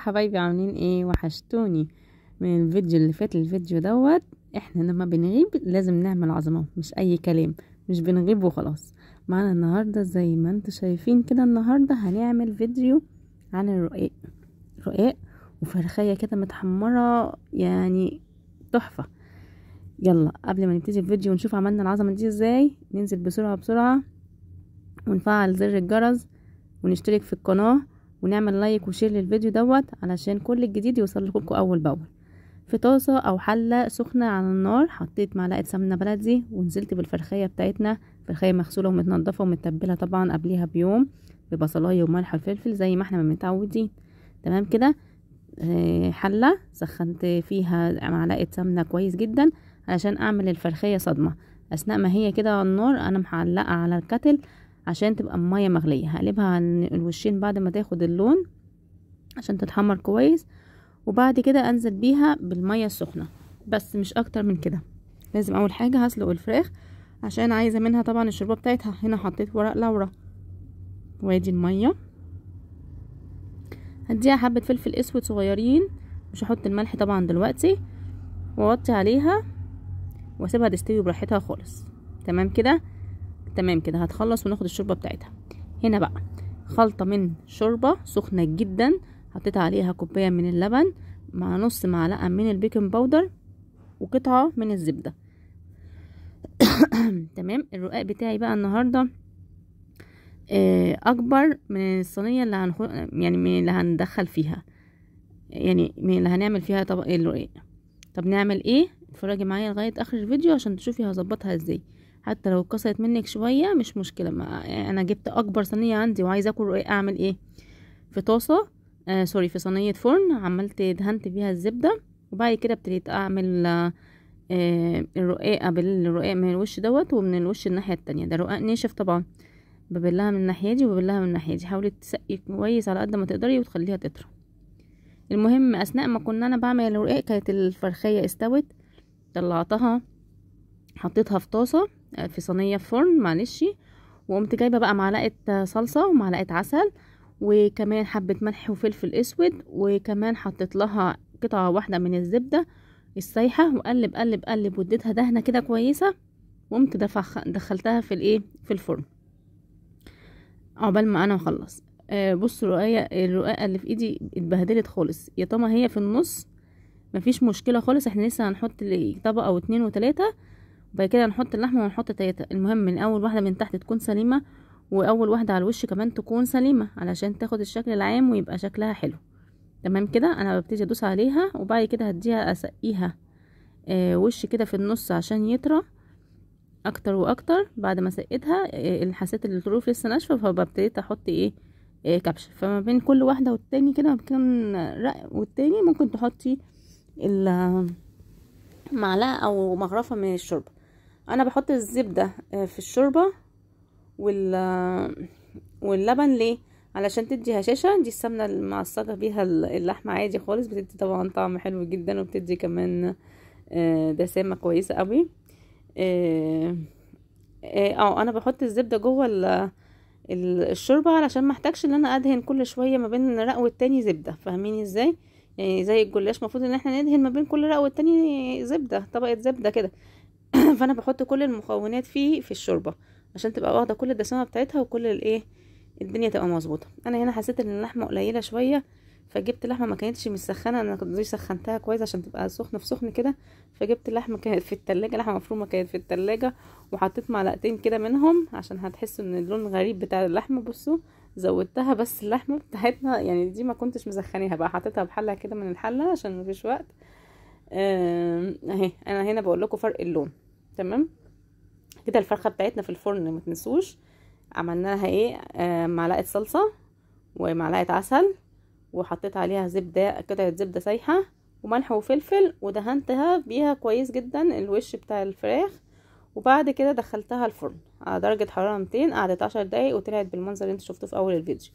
حبايبي، عاملين ايه؟ وحشتوني من الفيديو اللي فات للفيديو دوت. احنا لما بنغيب لازم نعمل عظمه، مش اي كلام، مش بنغيب وخلاص. معانا النهارده زي ما انتوا شايفين كده، النهارده هنعمل فيديو عن رقاق وفرخيه كده متحمره، يعني تحفه. يلا قبل ما نبتدي الفيديو ونشوف عملنا العظمه دي ازاي، ننزل بسرعه ونفعل زر الجرس ونشترك في القناه ونعمل لايك وشير للفيديو دوت علشان كل الجديد يوصل لكم اول باول. في طاسه او حله سخنه على النار حطيت معلقه سمنه بلدي ونزلت بالفرخيه بتاعتنا. فرخيه مغسوله ومتنضفه ومتبله طبعا قبليها بيوم ببصلايه وملح وفلفل زي ما احنا متعودين. تمام كده. حله سخنت فيها معلقه سمنه كويس جدا علشان اعمل الفرخيه صدمه. اثناء ما هي كده على النار انا محلقه على الكتل عشان تبقى الميه مغليه. هقلبها عن الوشين بعد ما تاخد اللون عشان تتحمر كويس، وبعد كده انزل بيها بالميه السخنه، بس مش اكتر من كده. لازم اول حاجه هسلق الفراخ عشان عايزه منها طبعا الشوربه بتاعتها. هنا حطيت ورق لورا وادي الميه، هديها حبه فلفل اسود صغيرين، مش هحط الملح طبعا دلوقتي، واوطي عليها واسيبها تستوي براحتها خالص. تمام كده. هتخلص وناخد الشوربه بتاعتها. هنا بقى خلطه من شوربه سخنه جدا، حطيت عليها كوبايه من اللبن مع نص معلقه من البيكنج باودر وقطعه من الزبده. تمام. الرقاق بتاعي بقى النهارده اكبر من الصينيه اللي يعني من اللي هندخل فيها، يعني من اللي هنعمل فيها طبق الرقاق. طب نعمل ايه؟ اتفرجي معايا لغايه اخر الفيديو عشان تشوفي هظبطها ازاي. حتى لو اتكسرت منك شويه مش مشكله، يعني انا جبت اكبر صينيه عندي وعايزه اكل رقاق. اعمل ايه؟ في طاسه في صينيه فرن عملت دهنت بيها الزبده، وبعد كده ابتديت اعمل الرقاق بالرقاق من الوش دوت ومن الوش الناحيه التانية. ده رقاق ناشف طبعا، ببلها من الناحيه دي وببلها من الناحيه دي. حاولي تسقي كويس على قد ما تقدري وتخليها تطرى. المهم اثناء ما كنا انا بعمل الرقاق كانت الفرخيه استوت، طلعتها حطيتها في طاسه في صينيه فرن معلش، وقمت جايبه بقى معلقه صلصه ومعلقه عسل وكمان حبه ملح وفلفل اسود، وكمان حطيت لها قطعه واحده من الزبده السايحه، وقلب قلب قلب واديتها دهنه كده كويسه، وقمت دخلتها في في الفرن عقبال ما انا اخلص. بصوا الرقاقه اللي في ايدي اتبهدلت خالص، يا طما هي في النص مفيش مشكله خالص. احنا لسه هنحط طبقه او 2 و3، وبعد كده هنحط اللحمه ونحط 3. المهم من اول واحده من تحت تكون سليمه، واول واحده على الوش كمان تكون سليمه علشان تاخد الشكل العام ويبقى شكلها حلو. تمام كده. انا ببتدي ادوس عليها وبعد كده هديها اسقيها وش كده في النص عشان يطرى اكتر واكتر. بعد ما سقيتها حسيت ان الظروف لسه ناشفه، فببتديت احط كبشه. فما بين كل واحده والتاني كده، ما بين رق والتاني ممكن تحطي معلقه او مغرفه من الشوربه. انا بحط الزبده في الشوربه واللبن. ليه؟ علشان تدي هشاشه. دي السمنه المعصجه بيها اللحمه عادي خالص، بتدي طبعا طعم حلو جدا، وبتدي كمان دسامه كويسه قوي. انا بحط الزبده جوه الشوربه علشان ما احتاجش ان انا ادهن كل شويه ما بين رق والتاني زبده. فاهميني ازاي؟ يعني زي الجلاش المفروض ان احنا ندهن ما بين كل رق والتاني زبده، طبقه زبده كده. فانا بحط كل المكونات في الشوربه عشان تبقى واخده كل الدسامه بتاعتها وكل الدنيا تبقى مظبوطه. انا هنا حسيت ان اللحمه قليله شويه، فجبت لحمه ما كانتش مسخنه. انا كنت سخنتها كويس عشان تبقى سخنه في سخن كده، فجبت لحمه كانت في التلاجة، لحمه مفرومه كانت في التلاجة، وحطيت معلقتين كده منهم عشان هتحسوا ان اللون غريب بتاع اللحمه. بصوا زودتها بس اللحمه بتاعتنا يعني دي ما كنتش مسخنيها بقى، حطيتها بحله كده من الحله عشان مفيش وقت. اهي انا هنا بقول لكم فرق اللون. تمام كده. الفرخه بتاعتنا في الفرن ما تنسوش عملنا لها معلقه صلصه ومعلقه عسل، وحطيت عليها زبده، قطعه زبده سايحه وملح وفلفل، ودهنتها بيها كويس جدا الوش بتاع الفراخ. وبعد كده دخلتها الفرن على درجه حراره 200، قعدت 10 دقايق وطلعت بالمنظر اللي انتوا شفتوه في اول الفيديو.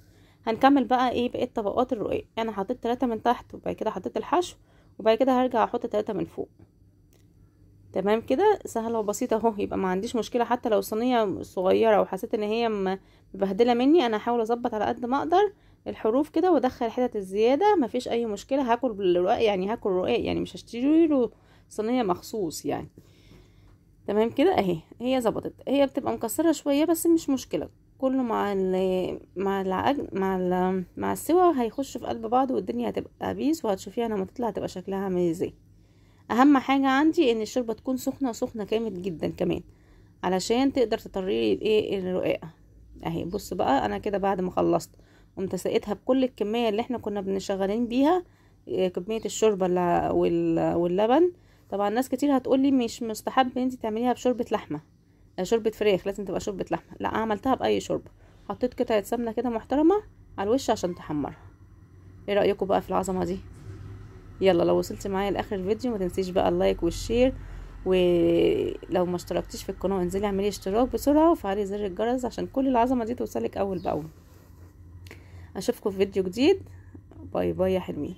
هنكمل بقى بقيت طبقات الرقاق. انا حطيت 3 من تحت، وبعد كده حطيت الحشو، وبعد كده هرجع احط 3 من فوق. تمام كده. سهله وبسيطه اهو. يبقى ما عنديش مشكله حتى لو صينيه صغيره وحسيت ان هي مبهدله مني، انا هحاول اظبط على قد ما اقدر الحروف كده وادخل الحتت الزياده، مفيش اي مشكله. هاكل بالرقاق يعني، هاكل رقاق يعني، مش هشتري له صينيه مخصوص يعني. تمام كده اهي، هي ظبطت. هي بتبقى مكسره شويه بس مش مشكله، كله مع السوا هيخش في قلب بعض، والدنيا هتبقى بيس، وهتشوفيها لما تطلع هتبقى شكلها عامل ازاي. اهم حاجه عندي ان الشوربه تكون سخنه، وسخنه جامد جدا كمان، علشان تقدر تطري الايه الرقاقه اهي. بص بقى انا كده بعد ما خلصت قمت سقيتها بكل الكميه اللي احنا كنا بنشغلين بيها، كميه الشوربه واللبن. طبعا ناس كتير هتقولي مش مستحب ان انت تعمليها بشوربه لحمه، شوربه فراخ لازم تبقى شوربه لحمه. لا، عملتها باي شوربه. حطيت قطعه سمنه كده محترمه على الوش عشان تحمرها. ايه رايكم بقى في العظمه دي؟ يلا لو وصلت معايا لاخر الفيديو ما تنسيش بقى اللايك والشير، ولو ما اشتركتيش في القناه انزلي اعملي اشتراك بسرعه وفعلي زر الجرس عشان كل العظمه دي توصلك اول باول. اشوفكم في فيديو جديد. باي باي يا حلوين.